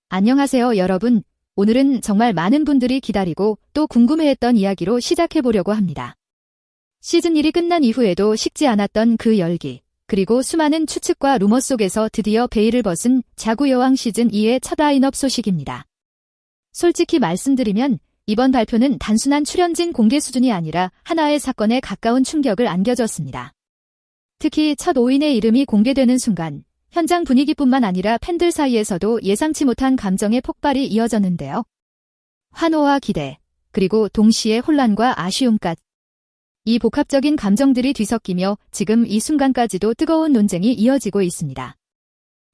안녕하세요, 여러분. 오늘은 정말 많은 분들이 기다리고 또 궁금해했던 이야기로 시작해보려고 합니다. 시즌 1이 끝난 이후에도 식지 않았던 그 열기, 그리고 수많은 추측과 루머 속에서 드디어 베일을 벗은 자구여왕 시즌 2의 첫 라인업 소식입니다. 솔직히 말씀드리면 이번 발표는 단순한 출연진 공개 수준이 아니라 하나의 사건에 가까운 충격을 안겨줬습니다. 특히 첫 5인의 이름이 공개되는 순간 현장 분위기뿐만 아니라 팬들 사이에서도 예상치 못한 감정의 폭발이 이어졌는데요. 환호와 기대, 그리고 동시에 혼란과 아쉬움까지. 이 복합적인 감정들이 뒤섞이며 지금 이 순간까지도 뜨거운 논쟁이 이어지고 있습니다.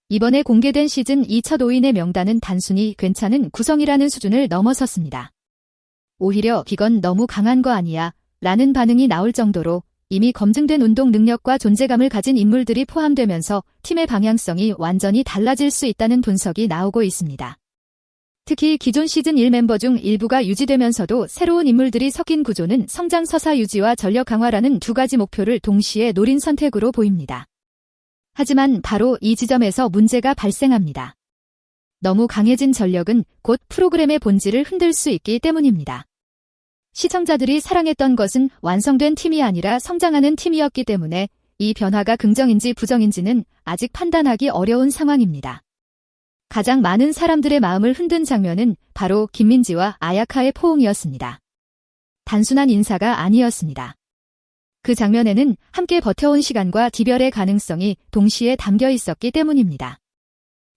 이번에 공개된 시즌 2 첫 5인의 명단은 단순히 괜찮은 구성이라는 수준을 넘어섰습니다. 오히려 이건 너무 강한 거 아니야? 라는 반응이 나올 정도로 이미 검증된 운동 능력과 존재감을 가진 인물들이 포함되면서 팀의 방향성이 완전히 달라질 수 있다는 분석이 나오고 있습니다. 특히 기존 시즌 1 멤버 중 일부가 유지되면서도 새로운 인물들이 섞인 구조는 성장 서사 유지와 전력 강화라는 두 가지 목표를 동시에 노린 선택으로 보입니다. 하지만 바로 이 지점에서 문제가 발생합니다. 너무 강해진 전력은 곧 프로그램의 본질을 흔들 수 있기 때문입니다. 시청자들이 사랑했던 것은 완성된 팀이 아니라 성장하는 팀이었기 때문에 이 변화가 긍정인지 부정인지는 아직 판단하기 어려운 상황입니다. 가장 많은 사람들의 마음을 흔든 장면은 바로 김민지와 아야카의 포옹이었습니다. 단순한 인사가 아니었습니다. 그 장면에는 함께 버텨온 시간과 디별의 가능성이 동시에 담겨 있었기 때문입니다.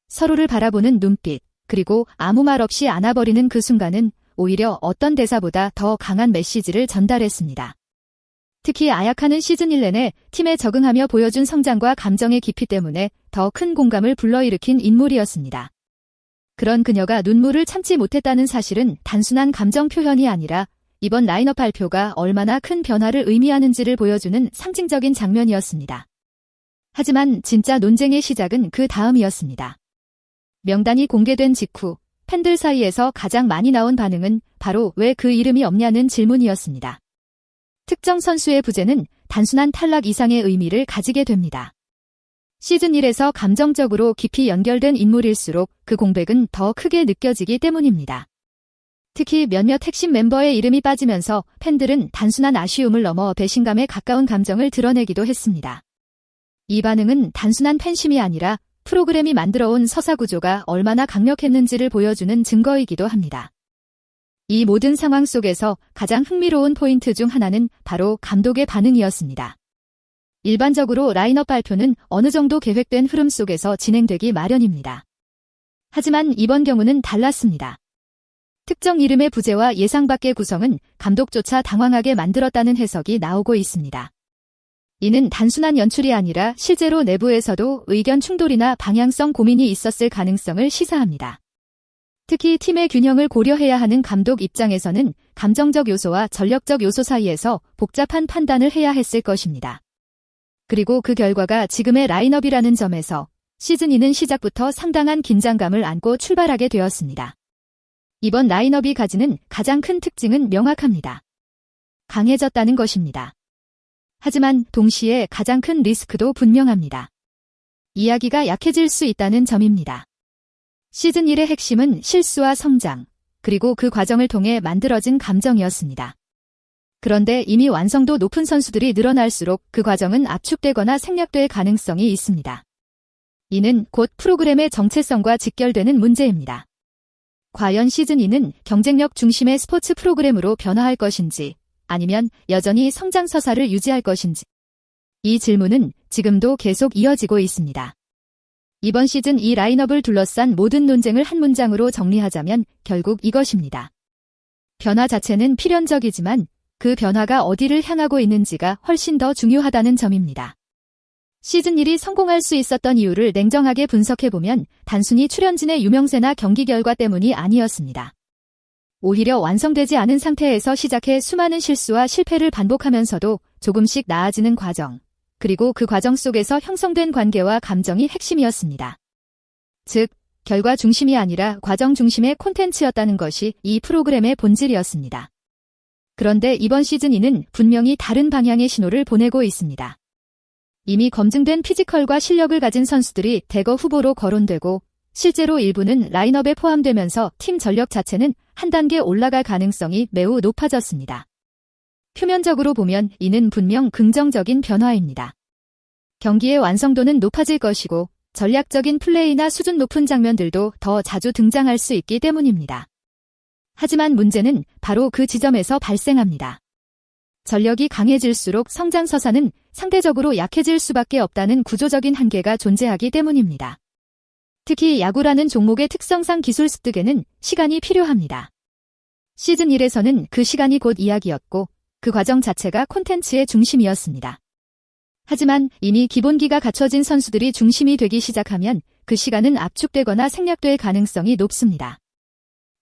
서로를 바라보는 눈빛, 그리고 아무 말 없이 안아버리는 그 순간은 오히려 어떤 대사보다 더 강한 메시지를 전달했습니다. 특히 아야카는 시즌 1 내내 팀에 적응하며 보여준 성장과 감정의 깊이 때문에 더 큰 공감을 불러일으킨 인물이었습니다. 그런 그녀가 눈물을 참지 못했다는 사실은 단순한 감정 표현이 아니라 이번 라인업 발표가 얼마나 큰 변화를 의미하는지를 보여주는 상징적인 장면이었습니다. 하지만 진짜 논쟁의 시작은 그 다음이었습니다. 명단이 공개된 직후 팬들 사이에서 가장 많이 나온 반응은 바로 왜 그 이름이 없냐는 질문이었습니다. 특정 선수의 부재는 단순한 탈락 이상의 의미를 가지게 됩니다. 시즌 1에서 감정적으로 깊이 연결된 인물일수록 그 공백은 더 크게 느껴지기 때문입니다. 특히 몇몇 핵심 멤버의 이름이 빠지면서 팬들은 단순한 아쉬움을 넘어 배신감에 가까운 감정을 드러내기도 했습니다. 이 반응은 단순한 팬심이 아니라 프로그램이 만들어온 서사 구조가 얼마나 강력했는지를 보여주는 증거이기도 합니다. 이 모든 상황 속에서 가장 흥미로운 포인트 중 하나는 바로 감독의 반응이었습니다. 일반적으로 라인업 발표는 어느 정도 계획된 흐름 속에서 진행되기 마련입니다. 하지만 이번 경우는 달랐습니다. 특정 이름의 부재와 예상 밖의 구성은 감독조차 당황하게 만들었다는 해석이 나오고 있습니다. 이는 단순한 연출이 아니라 실제로 내부에서도 의견 충돌이나 방향성 고민이 있었을 가능성을 시사합니다. 특히 팀의 균형을 고려해야 하는 감독 입장에서는 감정적 요소와 전력적 요소 사이에서 복잡한 판단을 해야 했을 것입니다. 그리고 그 결과가 지금의 라인업이라는 점에서 시즌 2는 시작부터 상당한 긴장감을 안고 출발하게 되었습니다. 이번 라인업이 가지는 가장 큰 특징은 명확합니다. 강해졌다는 것입니다. 하지만 동시에 가장 큰 리스크도 분명합니다. 이야기가 약해질 수 있다는 점입니다. 시즌 1의 핵심은 실수와 성장, 그리고 그 과정을 통해 만들어진 감정이었습니다. 그런데 이미 완성도 높은 선수들이 늘어날수록 그 과정은 압축되거나 생략될 가능성이 있습니다. 이는 곧 프로그램의 정체성과 직결되는 문제입니다. 과연 시즌 2는 경쟁력 중심의 스포츠 프로그램으로 변화할 것인지, 아니면 여전히 성장 서사를 유지할 것인지. 이 질문은 지금도 계속 이어지고 있습니다. 이번 시즌 2 라인업을 둘러싼 모든 논쟁을 한 문장으로 정리하자면 결국 이것입니다. 변화 자체는 필연적이지만 그 변화가 어디를 향하고 있는지가 훨씬 더 중요하다는 점입니다. 시즌 1이 성공할 수 있었던 이유를 냉정하게 분석해보면 단순히 출연진의 유명세나 경기 결과 때문이 아니었습니다. 오히려 완성되지 않은 상태에서 시작해 수많은 실수와 실패를 반복하면서도 조금씩 나아지는 과정, 그리고 그 과정 속에서 형성된 관계와 감정이 핵심이었습니다. 즉, 결과 중심이 아니라 과정 중심의 콘텐츠였다는 것이 이 프로그램의 본질이었습니다. 그런데 이번 시즌 2는 분명히 다른 방향의 신호를 보내고 있습니다. 이미 검증된 피지컬과 실력을 가진 선수들이 대거 후보로 거론되고 실제로 일부는 라인업에 포함되면서 팀 전력 자체는 한 단계 올라갈 가능성이 매우 높아졌습니다. 표면적으로 보면 이는 분명 긍정적인 변화입니다. 경기의 완성도는 높아질 것이고 전략적인 플레이나 수준 높은 장면들도 더 자주 등장할 수 있기 때문입니다. 하지만 문제는 바로 그 지점에서 발생합니다. 전력이 강해질수록 성장 서사는 상대적으로 약해질 수밖에 없다는 구조적인 한계가 존재하기 때문입니다. 특히 야구라는 종목의 특성상 기술 습득에는 시간이 필요합니다. 시즌 1에서는 그 시간이 곧 이야기였고 그 과정 자체가 콘텐츠의 중심이었습니다. 하지만 이미 기본기가 갖춰진 선수들이 중심이 되기 시작하면 그 시간은 압축되거나 생략될 가능성이 높습니다.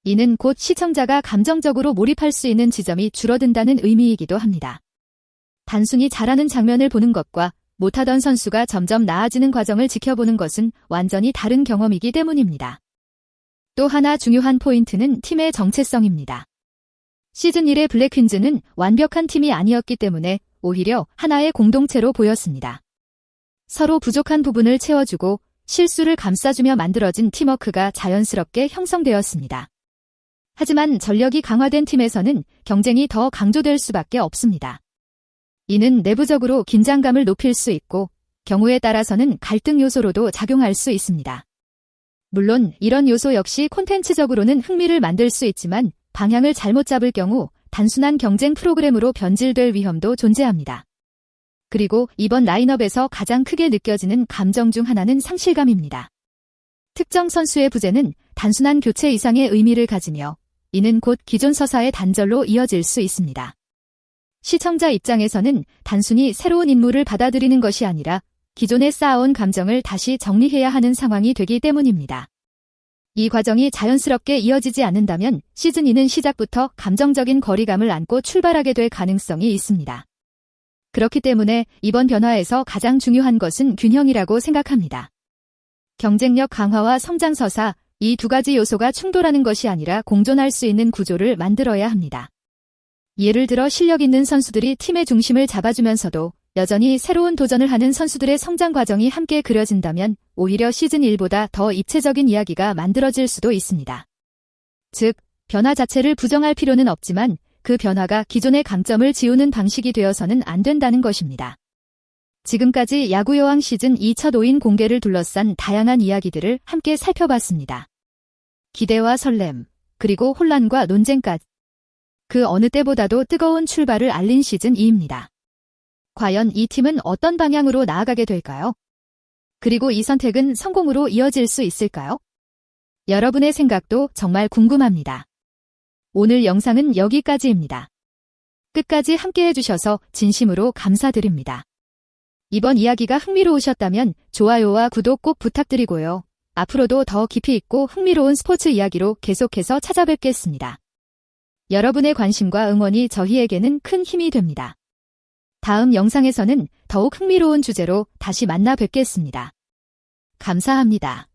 이는 곧 시청자가 감정적으로 몰입할 수 있는 지점이 줄어든다는 의미이기도 합니다. 단순히 잘하는 장면을 보는 것과 못하던 선수가 점점 나아지는 과정을 지켜보는 것은 완전히 다른 경험이기 때문입니다. 또 하나 중요한 포인트는 팀의 정체성입니다. 시즌 1의 블랙퀸즈는 완벽한 팀이 아니었기 때문에 오히려 하나의 공동체로 보였습니다. 서로 부족한 부분을 채워주고 실수를 감싸주며 만들어진 팀워크가 자연스럽게 형성되었습니다. 하지만 전력이 강화된 팀에서는 경쟁이 더 강조될 수밖에 없습니다. 이는 내부적으로 긴장감을 높일 수 있고 경우에 따라서는 갈등 요소로도 작용할 수 있습니다. 물론 이런 요소 역시 콘텐츠적으로는 흥미를 만들 수 있지만 방향을 잘못 잡을 경우 단순한 경쟁 프로그램으로 변질될 위험도 존재합니다. 그리고 이번 라인업에서 가장 크게 느껴지는 감정 중 하나는 상실감입니다. 특정 선수의 부재는 단순한 교체 이상의 의미를 가지며 이는 곧 기존 서사의 단절로 이어질 수 있습니다. 시청자 입장에서는 단순히 새로운 인물을 받아들이는 것이 아니라 기존에 쌓아온 감정을 다시 정리해야 하는 상황이 되기 때문입니다. 이 과정이 자연스럽게 이어지지 않는다면 시즌 2는 시작부터 감정적인 거리감을 안고 출발하게 될 가능성이 있습니다. 그렇기 때문에 이번 변화에서 가장 중요한 것은 균형이라고 생각합니다. 경쟁력 강화와 성장 서사, 이 두 가지 요소가 충돌하는 것이 아니라 공존할 수 있는 구조를 만들어야 합니다. 예를 들어 실력 있는 선수들이 팀의 중심을 잡아주면서도 여전히 새로운 도전을 하는 선수들의 성장 과정이 함께 그려진다면 오히려 시즌 1보다 더 입체적인 이야기가 만들어질 수도 있습니다. 즉, 변화 자체를 부정할 필요는 없지만 그 변화가 기존의 강점을 지우는 방식이 되어서는 안 된다는 것입니다. 지금까지 야구여왕 시즌 2 첫 5인 공개를 둘러싼 다양한 이야기들을 함께 살펴봤습니다. 기대와 설렘, 그리고 혼란과 논쟁까지. 그 어느 때보다도 뜨거운 출발을 알린 시즌 2입니다. 과연 이 팀은 어떤 방향으로 나아가게 될까요? 그리고 이 선택은 성공으로 이어질 수 있을까요? 여러분의 생각도 정말 궁금합니다. 오늘 영상은 여기까지입니다. 끝까지 함께 해주셔서 진심으로 감사드립니다. 이번 이야기가 흥미로우셨다면 좋아요와 구독 꼭 부탁드리고요. 앞으로도 더 깊이 있고 흥미로운 스포츠 이야기로 계속해서 찾아뵙겠습니다. 여러분의 관심과 응원이 저희에게는 큰 힘이 됩니다. 다음 영상에서는 더욱 흥미로운 주제로 다시 만나 뵙겠습니다. 감사합니다.